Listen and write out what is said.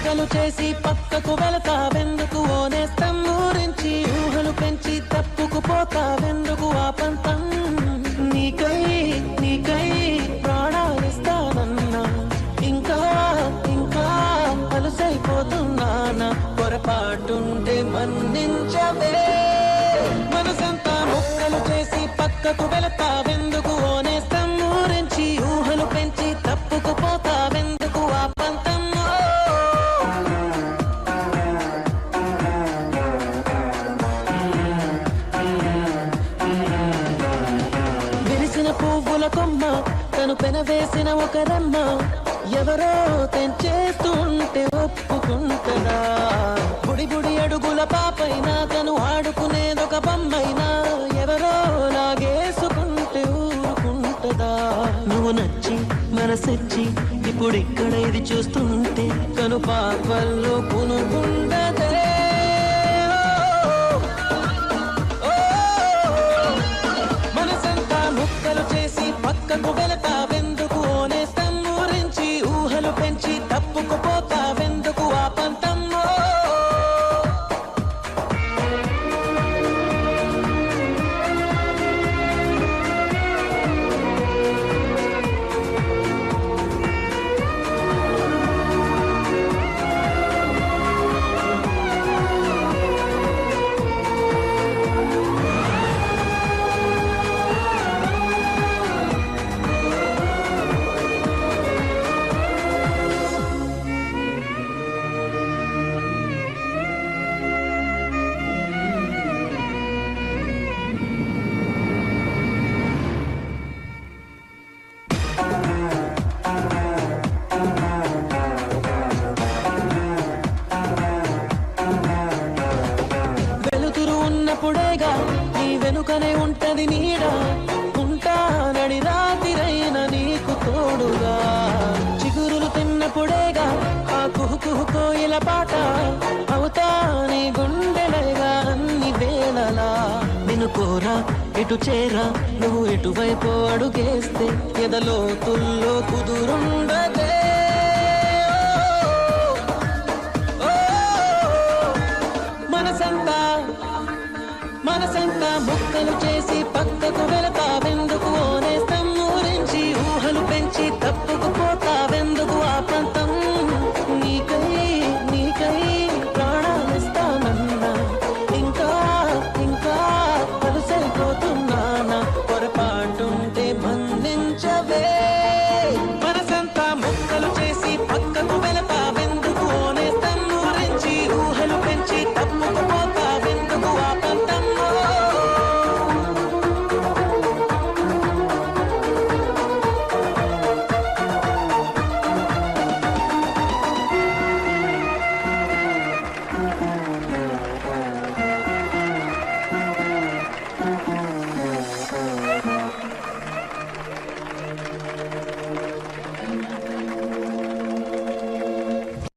ముక్కలు చేసి పక్కకు వెళతావెందుకు ఓనేస్తం గురించి ఊహలు పెంచి తప్పుకుపోతావెందుకు ఆ పంతం నీకై నీకై ప్రాణాలిస్తానన్నా ఇంకా ఇంకా అలసైపోతున్నానా పొరపాటుంటే మన్నించవే మనసంతా ముక్కలు చేసి పక్కకు వెళతావెందుకు ఓనేస్తం గురించి ఊహలు పెంచి తప్పుకుపోతావెందుకు ఆ పంతం పువ్వుల కొమ్మ తను పెనవేసిన ఒక రమ్మ ఎవరో తెంచేస్తుంటే ఒప్పుకుంటదా బుడి బుడి అడుగుల పాపైనా తను ఆడుకునేదొక బొమ్మైనా ఎవరో లాగేసుకుంటే ఊరుకుంటదా నువ్వు నచ్చి మనసెచ్చి ఇప్పుడిక్కడ ఇది చూస్తుంటే కను పాపల్లో కొనుకుండదే చేసి పక్కకు వెళతావెందుకు ఓనేస్తం గురించి ఊహలు పెంచి తప్పుకుపోతావెందుకు ఆ పంతమ్మో ఉన్నప్పుడేగా నీ వెనుకనే ఉంటది నీడ ఉంటానడి రాతిరైన నీకు తోడుగా చిగురులు తిన్నప్పుడేగా ఆ కుహు కోయిల పాట అవుతా నీ గుండెలగా అన్ని వేళలా నిన్ను కోరా ఇటు చేరా నువ్వు ఇటువైపు అడుగేస్తే ఎదలోతుల్లో కుదురుండ